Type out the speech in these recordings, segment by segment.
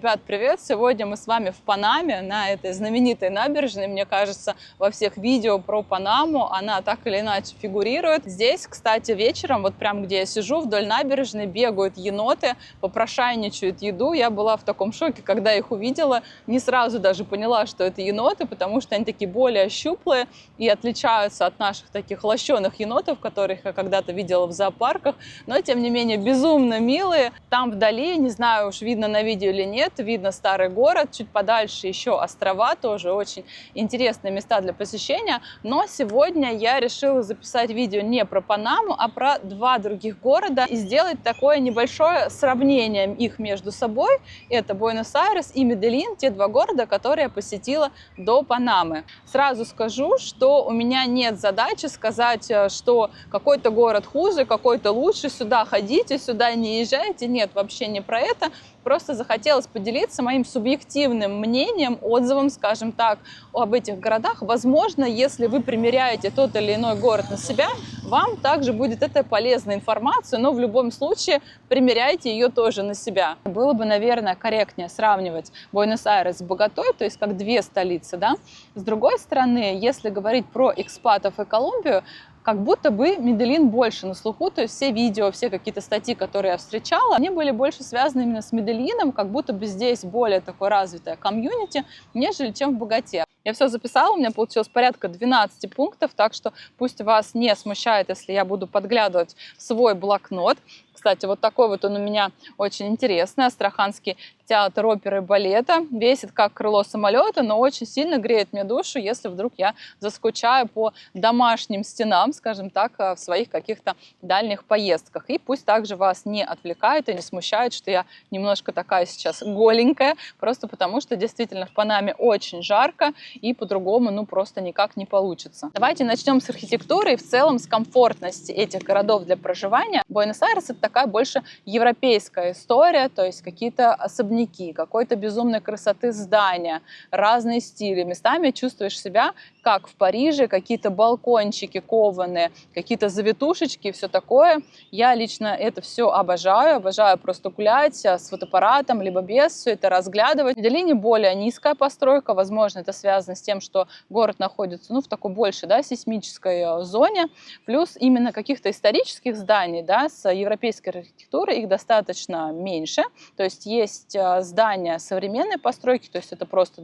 Ребят, привет! Сегодня мы с вами в Панаме, на этой знаменитой набережной. Мне кажется, во всех видео про Панаму она так или иначе фигурирует. Здесь, кстати, вечером, вот прям где я сижу, вдоль набережной бегают еноты, попрошайничают еду. Я была в таком шоке, когда их увидела. Не сразу даже поняла, что это еноты, потому что они такие более щуплые и отличаются от наших таких лощеных енотов, которых я когда-то видела в зоопарках. Но, тем не менее, безумно милые. Там вдали, не знаю уж, видно на видео или нет, видно старый город, чуть подальше еще острова, тоже очень интересные места для посещения. Но сегодня я решила записать видео не про Панаму, а про два других города и сделать такое небольшое сравнение их между собой. Это Буэнос-Айрес и Медельин, те два города, которые я посетила до Панамы. Сразу скажу, что у меня нет задачи сказать, что какой-то город хуже, какой-то лучше, сюда ходите, сюда не езжайте. Нет, вообще не про это. Просто захотелось поделиться моим субъективным мнением, отзывом, скажем так, об этих городах. Возможно, если вы примеряете тот или иной город на себя, вам также будет это полезная информация, но в любом случае примеряйте ее тоже на себя. Было бы, наверное, корректнее сравнивать Буэнос-Айрес с Боготой, то есть как две столицы, да. С другой стороны, если говорить про экспатов и Колумбию, как будто бы Медельин больше на слуху, то есть все видео, все какие-то статьи, которые я встречала, они были больше связаны именно с Медельином, как будто бы здесь более такое развитое комьюнити, нежели чем в Боготе. Я все записала, у меня получилось порядка 12 пунктов, так что пусть вас не смущает, если я буду подглядывать в свой блокнот. Кстати, вот такой вот он у меня очень интересный, Астраханский театр оперы и балета. Весит как крыло самолета, но очень сильно греет мне душу, если вдруг я заскучаю по домашним стенам, скажем так, в своих каких-то дальних поездках. И пусть также вас не отвлекает и не смущает, что я немножко такая сейчас голенькая, просто потому что действительно в Панаме очень жарко и по-другому ну просто никак не получится. Давайте начнем с архитектуры и в целом с комфортности этих городов для проживания. Буэнос-Айрес — это такая больше европейская история, то есть какие-то особняки, какой-то безумной красоты здания, разные стили. Местами чувствуешь себя как в Париже, какие-то балкончики кованые, какие-то завитушечки и все такое. Я лично это все обожаю просто гулять с фотоаппаратом, либо без, все это разглядывать. В Медельине более низкая постройка, возможно, это связано с тем, что город находится в такой большей, сейсмической зоне, плюс именно каких-то исторических зданий, с европейской архитектурой их достаточно меньше, то есть есть здания современной постройки, то есть это просто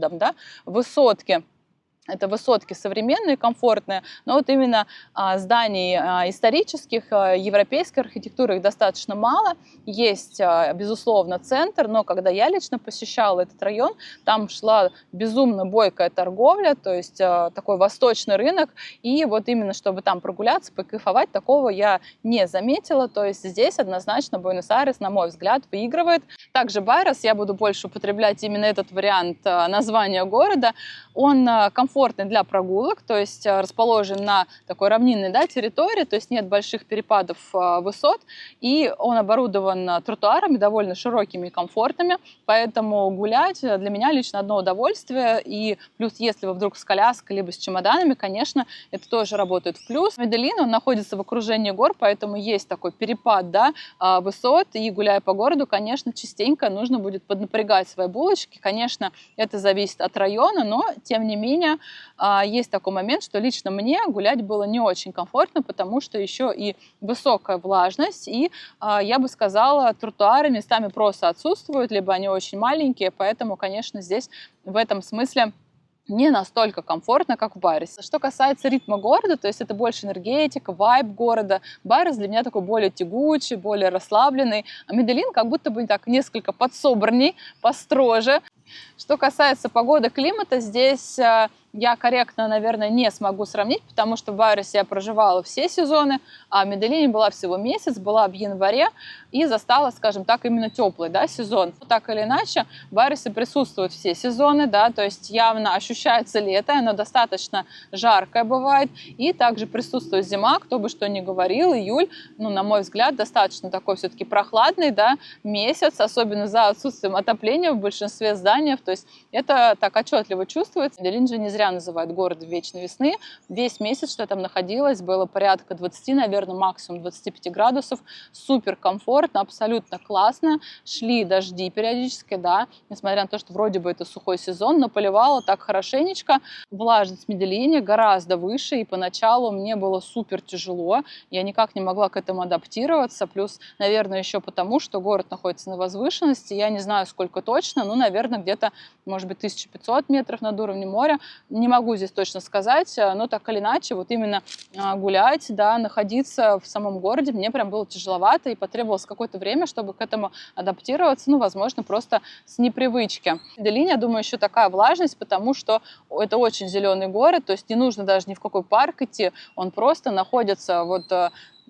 высотки. Это высотки современные, комфортные, но вот именно зданий исторических, европейской архитектуры их достаточно мало. Есть, безусловно, центр, но когда я лично посещала этот район, там шла безумно бойкая торговля, то есть такой восточный рынок, и вот именно чтобы там прогуляться, покайфовать, такого я не заметила, то есть здесь однозначно Буэнос-Айрес, на мой взгляд, выигрывает. Также Байрес, я буду больше употреблять именно этот вариант названия города, он комфортный для прогулок, то есть расположен на такой равнинной территории, то есть нет больших перепадов высот, и он оборудован тротуарами довольно широкими и комфортными, поэтому гулять для меня лично одно удовольствие, и плюс если вы вдруг с коляской либо с чемоданами, конечно, это тоже работает в плюс. Медельин, он находится в окружении гор, поэтому есть такой перепад высот, и гуляя по городу, конечно, частенько нужно будет поднапрягать свои булочки, конечно, это зависит от района, но тем не менее есть такой момент, что лично мне гулять было не очень комфортно, потому что еще и высокая влажность, и, я бы сказала, тротуары местами просто отсутствуют, либо они очень маленькие, поэтому, конечно, здесь в этом смысле не настолько комфортно, как в Байресе. Что касается ритма города, то есть это больше энергетика, вайб города. Байрес для меня такой более тягучий, более расслабленный, а Медельин как будто бы так несколько подсобранней, построже. Что касается погоды, климата, здесь я корректно, наверное, не смогу сравнить, потому что в Байресе я проживала все сезоны, а в Медельине была всего месяц, была в январе и застала, скажем так, именно теплый сезон. Так или иначе, в Байресе присутствуют все сезоны, то есть явно ощущается лето, оно достаточно жаркое бывает, и также присутствует зима, кто бы что ни говорил, июль, на мой взгляд, достаточно такой все-таки прохладный месяц, особенно за отсутствием отопления в большинстве зданий. зданиях, то есть это так отчетливо чувствуется. Медельин же не зря называют город вечной весны. Весь месяц, что я там находилась, было порядка 20, наверное, максимум 25 градусов. Супер комфортно, абсолютно классно. Шли дожди периодически, да, несмотря на то, что вроде бы это сухой сезон, но поливало так хорошенечко. Влажность в Медельине гораздо выше, и поначалу мне было супер тяжело. Я никак не могла к этому адаптироваться. Плюс, наверное, еще потому, что город находится на возвышенности. Я не знаю, сколько точно, ну, наверное, где-то, может быть, 1500 метров над уровнем моря. Не могу здесь точно сказать, но так или иначе, вот именно гулять, да, находиться в самом городе мне прям было тяжеловато, и потребовалось какое-то время, чтобы к этому адаптироваться, ну, возможно, просто с непривычки. В Медельине, я думаю, еще такая влажность, потому что это очень зеленый город, то есть не нужно даже ни в какой парк идти, он просто находится вот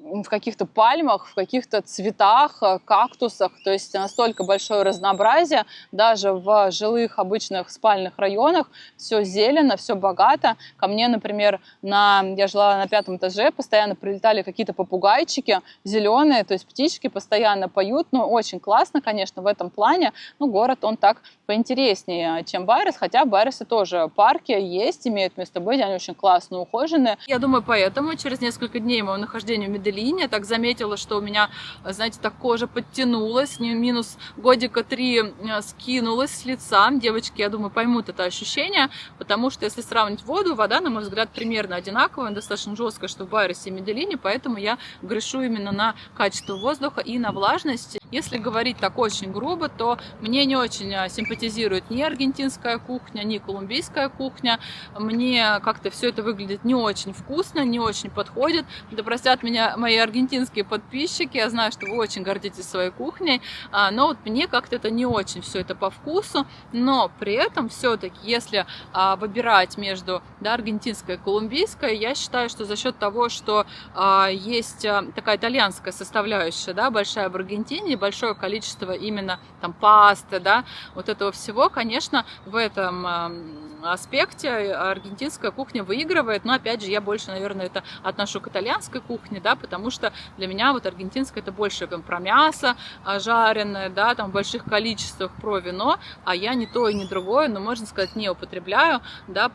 в каких-то пальмах, в каких-то цветах, кактусах, то есть настолько большое разнообразие, даже в жилых обычных спальных районах все зелено, все богато. Ко мне, например, я жила на 5 этаже, постоянно прилетали какие-то попугайчики зеленые, то есть птички постоянно поют, ну, очень классно, конечно, в этом плане, но город, он так поинтереснее, чем Байрес, хотя в Байресе тоже парки есть, имеют место быть, они очень классно ухоженные. Я думаю, поэтому через несколько дней моего нахождения в Медельине я так заметила, что у меня, знаете, так кожа подтянулась, минус годика 3 скинулась с лица. Девочки, я думаю, поймут это ощущение, потому что если сравнить воду, вода, на мой взгляд, примерно одинаковая, достаточно жесткая, что в Байресе и Медельине, поэтому я грешу именно на качество воздуха и на влажность. Если говорить так очень грубо, то мне не очень симпатизирует ни аргентинская кухня, ни колумбийская кухня. Мне как-то все это выглядит не очень вкусно, не очень подходит. Да простят меня мои аргентинские подписчики, я знаю, что вы очень гордитесь своей кухней, но вот мне как-то это не очень все это по вкусу, но при этом все-таки, если выбирать между, да, аргентинской и колумбийской, я считаю, что за счет того, что есть такая итальянская составляющая, да, большая в Аргентине, большое количество именно там пасты, да, вот этого всего, конечно, в этом аспекте аргентинская кухня выигрывает, но опять же я больше, наверное, это отношу к итальянской кухне, да, потому что для меня вот аргентинская это больше про мясо жареное, да, там в больших количествах, про вино, а я ни то и ни другое, но можно сказать, не употребляю, да,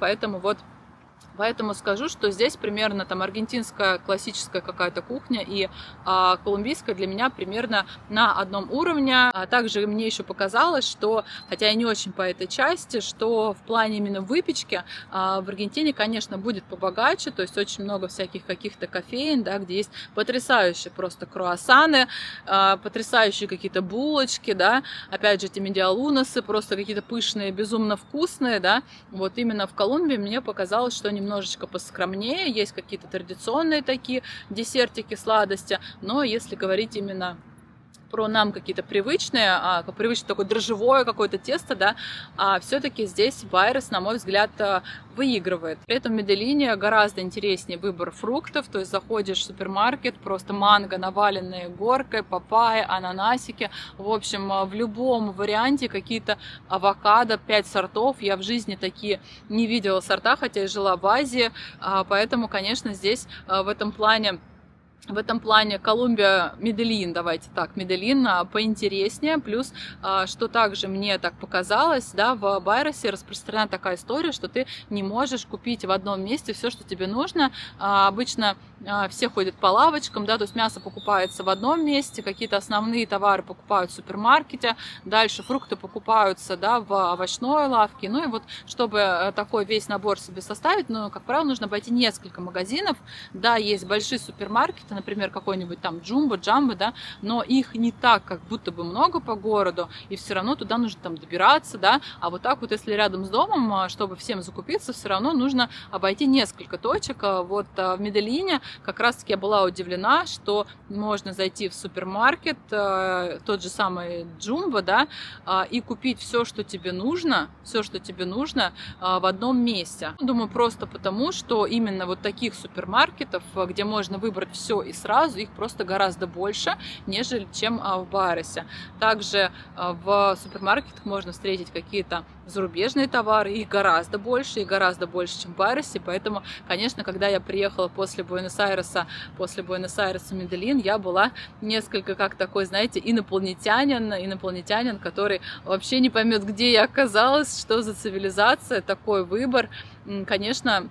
Поэтому скажу, что здесь примерно там аргентинская классическая какая-то кухня и колумбийская для меня примерно на одном уровне. Также мне еще показалось, что, хотя я не очень по этой части, что в плане именно выпечки в Аргентине, конечно, будет побогаче, то есть очень много всяких каких-то кофеин, да, где есть потрясающие просто круассаны, потрясающие какие-то булочки, да, опять же эти медиалунасы, просто какие-то пышные, безумно вкусные, да. Вот именно в Колумбии мне показалось, что немножечко поскромнее, есть какие-то традиционные такие десертики, сладости, но если говорить именно про нам какие-то привычные, привычное такое дрожжевое какое-то тесто, да, все-таки здесь Байрес, на мой взгляд, выигрывает. При этом в Медельине гораздо интереснее выбор фруктов, то есть заходишь в супермаркет, просто манго, наваленные горкой, папайя, ананасики, в общем, в любом варианте какие-то авокадо, 5 сортов, я в жизни такие не видела сорта, хотя и жила в Азии, поэтому, конечно, здесь в этом плане Колумбия, Медельин, давайте так, Медельин поинтереснее, плюс, что также мне так показалось, да, в Байресе распространена такая история, что ты не можешь купить в одном месте все, что тебе нужно. Обычно все ходят по лавочкам, да, то есть мясо покупается в одном месте, какие-то основные товары покупают в супермаркете, дальше фрукты покупаются, да, в овощной лавке, ну и вот, чтобы такой весь набор себе составить, ну, как правило, нужно обойти несколько магазинов, да, есть большие супермаркеты, например, какой-нибудь там Джумбо, Джамбо, да, но их не так, как будто бы много по городу, и все равно туда нужно там добираться, да, а вот так вот, если рядом с домом, чтобы всем закупиться, все равно нужно обойти несколько точек. Вот в Медельине как раз-таки я была удивлена, что можно зайти в супермаркет, тот же самый Джумбо, да, и купить все, что тебе нужно, в одном месте. Думаю, просто потому, что именно вот таких супермаркетов, где можно выбрать все и сразу их просто гораздо больше, нежели чем в Байерсе. Также в супермаркетах можно встретить какие-то зарубежные товары, их гораздо больше, чем в Байерсе, поэтому, конечно, когда я приехала после Буэнос-Айреса в Медельин, я была несколько как такой, знаете, инопланетянин, который вообще не поймет, где я оказалась, что за цивилизация, такой выбор, конечно,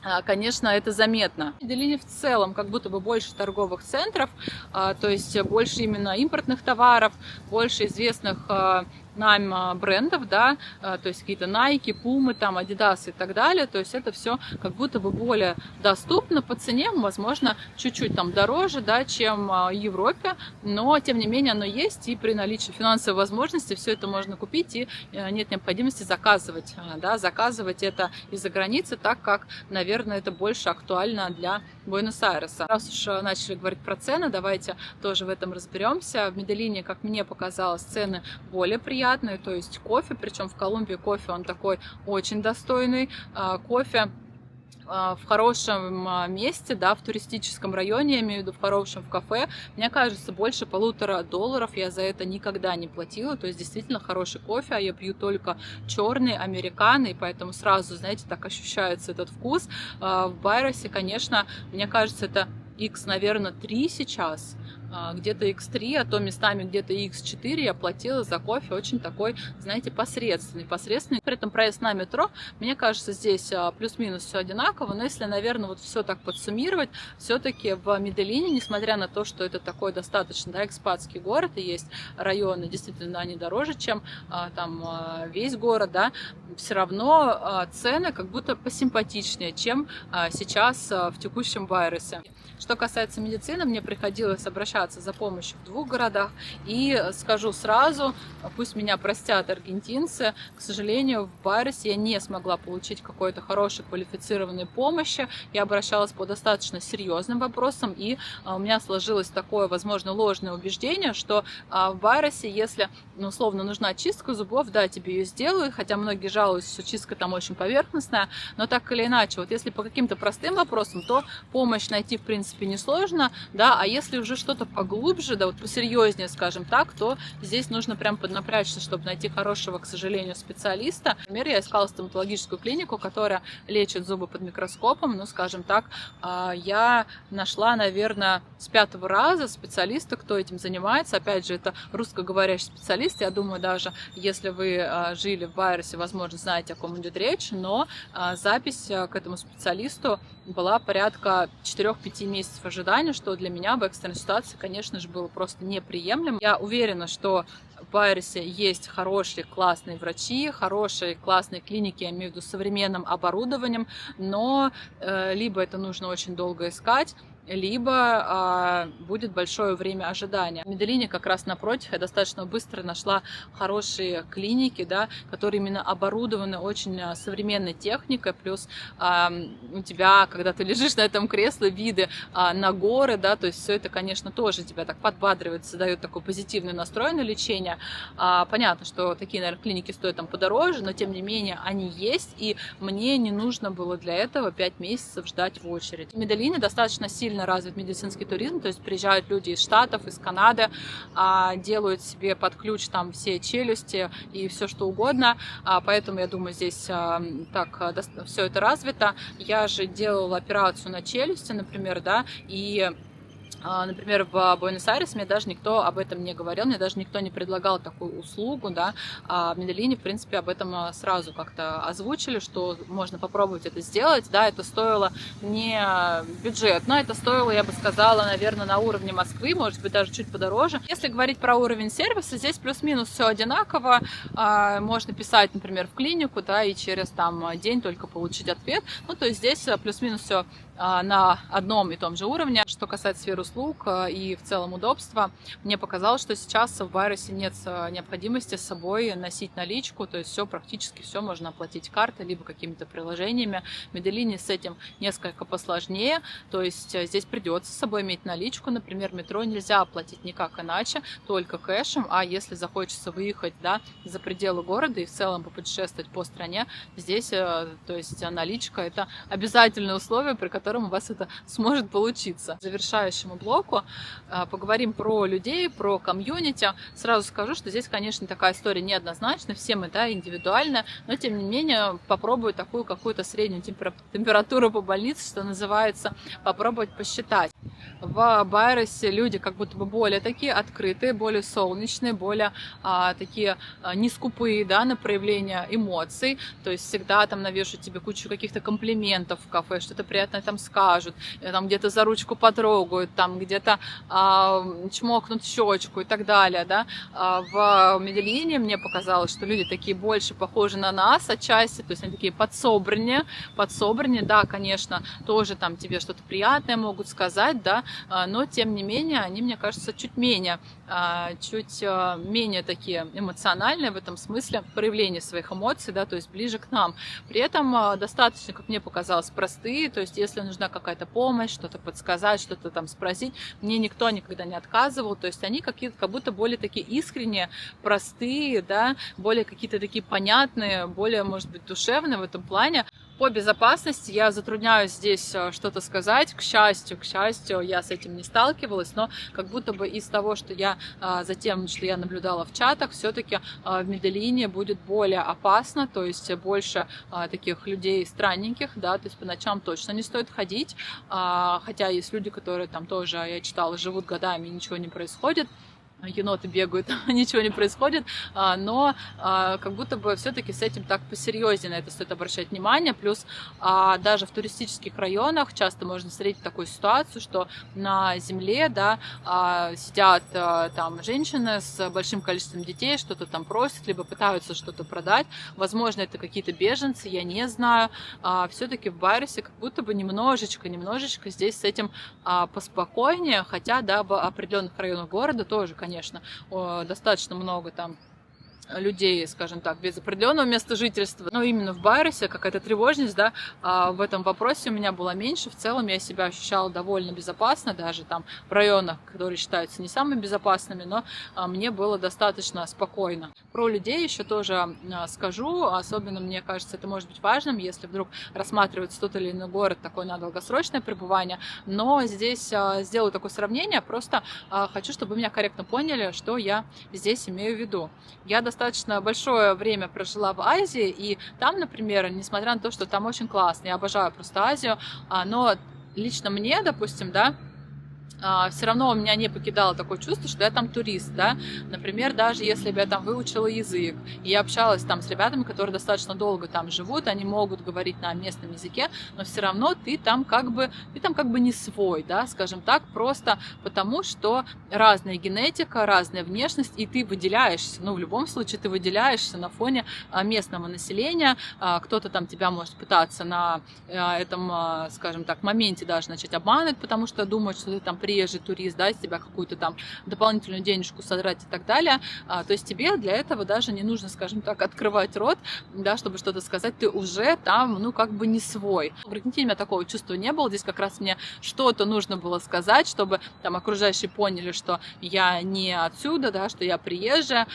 это заметно. В Медельине в целом как будто бы больше торговых центров, то есть больше именно импортных товаров, больше известных нам брендов, да, то есть какие-то Nike, Puma, там, Adidas и так далее, то есть это все как будто бы более доступно по цене, возможно, чуть-чуть там дороже, да, чем в Европе, но тем не менее оно есть, и при наличии финансовой возможности все это можно купить, и нет необходимости заказывать это из-за границы, так как, наверное, это больше актуально для Буэнос-Айреса. Раз уж начали говорить про цены, давайте тоже в этом разберемся. В Медельине, как мне показалось, цены более приятные, то есть кофе, причем в Колумбии кофе он такой очень достойный, кофе в хорошем месте, да, в туристическом районе, я имею в виду в хорошем в кафе, мне кажется, больше $1,5 я за это никогда не платила, то есть действительно хороший кофе, а я пью только черный, американо, и поэтому сразу, знаете, так ощущается этот вкус. В Байерсе, конечно, мне кажется, это X, наверное, 3 сейчас, где-то X3, а то местами где-то X4 я платила за кофе очень такой, знаете, посредственный. При этом проезд на метро, мне кажется, здесь плюс-минус все одинаково, но если, наверное, вот все так подсуммировать, все-таки в Медельине, несмотря на то, что это такой достаточно, да, экспатский город, и есть районы, действительно, они дороже, чем там весь город, да, все равно цены как будто посимпатичнее, чем сейчас в текущем Байерсе. Что касается медицины, мне приходилось обращаться за помощью в 2 городах. И скажу сразу, пусть меня простят аргентинцы, к сожалению, в Байерсе я не смогла получить какой-то хорошей квалифицированной помощи. Я обращалась по достаточно серьезным вопросам, и у меня сложилось такое, возможно, ложное убеждение, что в Байерсе, если, условно, нужна чистка зубов, да, тебе ее сделают, хотя многие жалуются, что чистка там очень поверхностная, но так или иначе, вот если по каким-то простым вопросам, то помощь найти, в принципе, несложно, да, а если уже что-то поглубже, да, вот посерьезнее, скажем так, то здесь нужно прям поднапрячься, чтобы найти хорошего, к сожалению, специалиста. Например, я искала стоматологическую клинику, которая лечит зубы под микроскопом, ну, скажем так, я нашла, наверное, с 5-го раза специалиста, кто этим занимается. Опять же, это русскоговорящий специалист, я думаю, даже если вы жили в Байерсе, возможно, знаете, о ком идет речь, но запись к этому специалисту была порядка 4-5 месяцев ожидания, что для меня в экстренной ситуации, конечно же, было просто неприемлемо. Я уверена, что в Байерсе есть хорошие, классные врачи, хорошие, классные клиники, я имею в виду с современным оборудованием, но либо это нужно очень долго искать, либо будет большое время ожидания. В Медельине как раз напротив я достаточно быстро нашла хорошие клиники, да, которые именно оборудованы очень современной техникой, плюс у тебя, когда ты лежишь на этом кресле, виды на горы, да, то есть все это, конечно, тоже тебя так подбадривает, создает такой позитивный настрой на лечение. Понятно, что такие, наверное, клиники стоят там подороже, но тем не менее они есть, и мне не нужно было для этого 5 месяцев ждать в очередь. В Медельине достаточно сильно развит медицинский туризм, то есть приезжают люди из Штатов, из Канады, делают себе под ключ там все челюсти и все что угодно, поэтому я думаю, здесь так все это развито. Я же делала операцию на челюсти, например, да, и например, в Буэнос-Айресе мне даже никто об этом не говорил, мне даже никто не предлагал такую услугу, да, а в Медельине, в принципе, об этом сразу как-то озвучили, что можно попробовать это сделать, да, это стоило не бюджетно, это стоило, я бы сказала, наверное, на уровне Москвы, может быть, даже чуть подороже. Если говорить про уровень сервиса, здесь плюс-минус все одинаково, можно писать, например, в клинику, да, и через там день только получить ответ, ну, то есть здесь плюс-минус все на одном и том же уровне. Что касается сферы услуг, услуг и в целом удобства. Мне показалось, что сейчас в Байерсе нет необходимости с собой носить наличку, то есть все, практически все можно оплатить картой, либо какими-то приложениями. В Медельине с этим несколько посложнее, то есть здесь придется с собой иметь наличку, например, метро нельзя оплатить никак иначе, только кэшем, а если захочется выехать, да, за пределы города и в целом попутешествовать по стране, здесь, то есть наличка — это обязательное условие, при котором у вас это сможет получиться. К завершающему блоку поговорим про людей, про комьюнити. Сразу скажу, что здесь, конечно, такая история неоднозначна, все мы, да, индивидуально, но тем не менее попробую такую какую-то среднюю температуру по больнице, что называется, попробовать посчитать. В Байерсе люди как будто бы более такие открытые, более солнечные, более такие не скупые, да, на проявление эмоций, то есть всегда там навешают тебе кучу каких-то комплиментов в кафе, что-то приятное там скажут, там где-то за ручку потрогают, там где-то чмокнут в щечку и так далее, да. В Медельине мне показалось, что люди такие больше похожи на нас отчасти, то есть они такие подсобраннее, да, конечно, тоже там тебе что-то приятное могут сказать, да, но тем не менее они, мне кажется, чуть менее такие эмоциональные в этом смысле проявления своих эмоций, да, то есть ближе к нам. При этом достаточно, как мне показалось, простые, то есть если нужна какая-то помощь, что-то подсказать, что-то там спросить, мне никто никогда не отказывал, то есть они какие-то как будто более такие искренние, простые, да, более какие-то такие понятные, более, может быть, душевные в этом плане. По безопасности я затрудняюсь здесь что-то сказать. К счастью, я с этим не сталкивалась, но как будто бы из того, что я затем, что я наблюдала в чатах, все-таки в Медельине будет более опасно, то есть больше таких людей странненьких, да, то есть по ночам точно не стоит ходить, хотя есть люди, которые там тоже, я читала, живут годами и ничего не происходит. Еноты бегают, ничего не происходит, но как будто бы все-таки с этим так посерьезнее на это стоит обращать внимание. Плюс даже в туристических районах часто можно встретить такую ситуацию, что на земле, да, сидят там женщины с большим количеством детей, что-то там просят, либо пытаются что-то продать. Возможно, это какие-то беженцы, я не знаю. Все-таки в Байерсе как будто бы немножечко здесь с этим поспокойнее, хотя, да, в определенных районах города тоже, конечно, достаточно много там людей, скажем так, без определенного места жительства. Но именно в Байерсе какая-то тревожность, да, в этом вопросе у меня была меньше. В целом я себя ощущала довольно безопасно, даже там в районах, которые считаются не самыми безопасными, но мне было достаточно спокойно. Про людей еще тоже скажу, особенно мне кажется, это может быть важным, если вдруг рассматривается тот или иной город такой на долгосрочное пребывание, но здесь сделаю такое сравнение, просто хочу, чтобы вы меня корректно поняли, что я здесь имею в виду. Я достаточно большое время прожила в Азии, и там, например, несмотря на то, что там очень классно, я обожаю просто Азию, но лично мне, допустим, да, все равно у меня не покидало такое чувство, что я там турист, да, например, даже если бы я там выучила язык, и я общалась там с ребятами, которые достаточно долго там живут, они могут говорить на местном языке, но все равно ты там как бы не свой, да, скажем так, просто потому, что разная генетика, разная внешность, и ты выделяешься, ну, в любом случае ты выделяешься на фоне местного населения, кто-то там тебя может пытаться на этом, скажем так, моменте даже начать обманывать, потому что думают, что ты там приезжий турист, да, из тебя какую-то там дополнительную денежку содрать и так далее. То есть тебе для этого даже не нужно, скажем так, открывать рот, да, чтобы что-то сказать, ты уже там, ну, как бы не свой. В Аргентине у меня такого чувства не было, здесь как раз мне что-то нужно было сказать, чтобы там окружающие поняли, что я не отсюда, да, что я приезжая,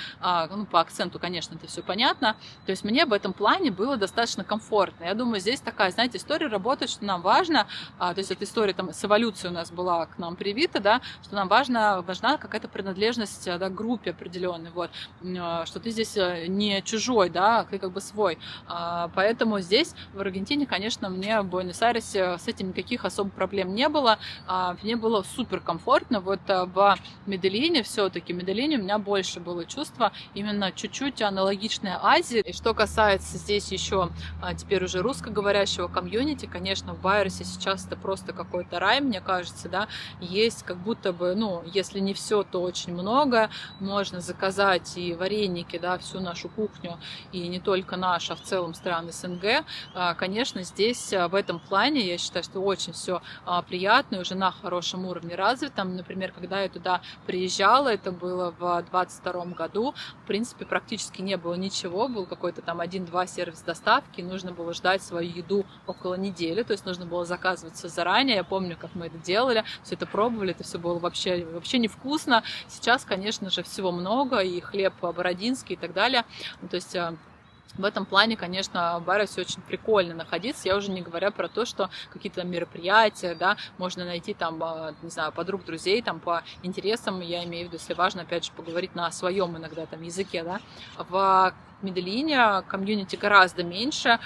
ну, по акценту, конечно, это все понятно, то есть мне в этом плане было достаточно комфортно. Я думаю, здесь такая, знаете, история работает, что нам важно, то есть эта история там с эволюцией у нас была к нам привита, да, что нам важна какая-то принадлежность, да, к группе определенной, вот, что ты здесь не чужой, да, ты как бы свой. Поэтому здесь, в Аргентине, конечно, мне в Буэнос-Айресе с этим никаких особых проблем не было. Мне было супер комфортно. Вот в Медельине все-таки, у меня больше было чувство именно чуть-чуть аналогичное Азии. И что касается здесь еще теперь уже русскоговорящего комьюнити, конечно, в Байерсе сейчас это просто какой-то рай, мне кажется, да. есть как будто бы, ну, если не все, то очень много. Можно заказать и вареники, да, всю нашу кухню, и не только нашу, а в целом стран СНГ. Конечно, здесь в этом плане я считаю, что очень все приятно и уже на хорошем уровне развито. Например, когда я туда приезжала, это было в 22 году, в принципе, практически не было ничего, был какой-то там 1-2 сервис доставки, нужно было ждать свою еду около недели, то есть нужно было заказывать все заранее. Я помню, как мы это делали, все это пробовали, это все было вообще невкусно. Сейчас, конечно же, всего много, и хлеб бородинский и так далее. То есть в этом плане, конечно, в Баросе очень прикольно находиться. Я уже не говоря про то, что какие-то мероприятия, да, можно найти там, не знаю, подруг, друзей, там по интересам, я имею в виду, если важно, опять же, поговорить на своем иногда там языке, да. В Медельине комьюнити гораздо меньше.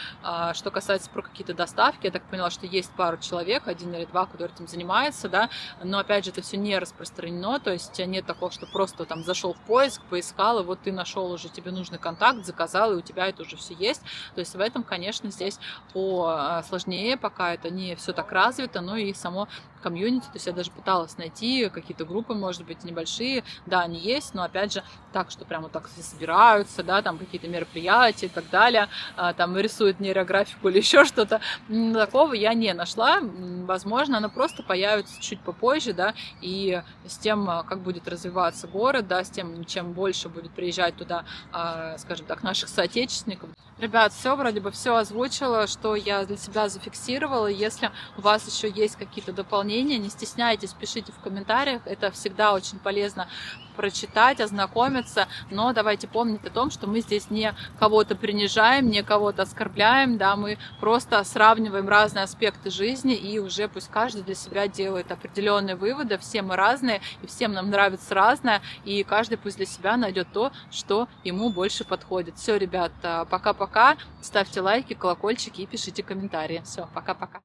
Что касается про какие-то доставки, я так поняла, что есть пару человек, 1 или 2, которые этим занимаются, да, но опять же это все не распространено, то есть нет такого, что просто там зашел в поиск, поискал, и вот ты нашел уже тебе нужный контакт, заказал, и у тебя это уже все есть. То есть в этом, конечно, здесь посложнее, пока это не все так развито, но и само комьюнити, то есть я даже пыталась найти какие-то группы, может быть, небольшие, да, они есть, но опять же так, что прямо так все собираются, да, там какие-то мероприятия и так далее, там рисуют нейрографику или еще что-то, такого я не нашла. Возможно, оно просто появится чуть попозже, да, и с тем, как будет развиваться город, да, с тем, чем больше будет приезжать туда, скажем так, наших соотечественников. Ребят, все, вроде бы все озвучила, что я для себя зафиксировала. Если у вас еще есть какие-то дополнения, не стесняйтесь, пишите в комментариях, это всегда очень полезно прочитать, ознакомиться, но давайте помнить о том, что мы здесь не кого-то принижаем, не кого-то оскорбляем, да, мы просто сравниваем разные аспекты жизни, и уже пусть каждый для себя делает определенные выводы, все мы разные, и всем нам нравится разное, и каждый пусть для себя найдет то, что ему больше подходит. Все, ребят, пока-пока, ставьте лайки, колокольчики и пишите комментарии. Все, пока-пока.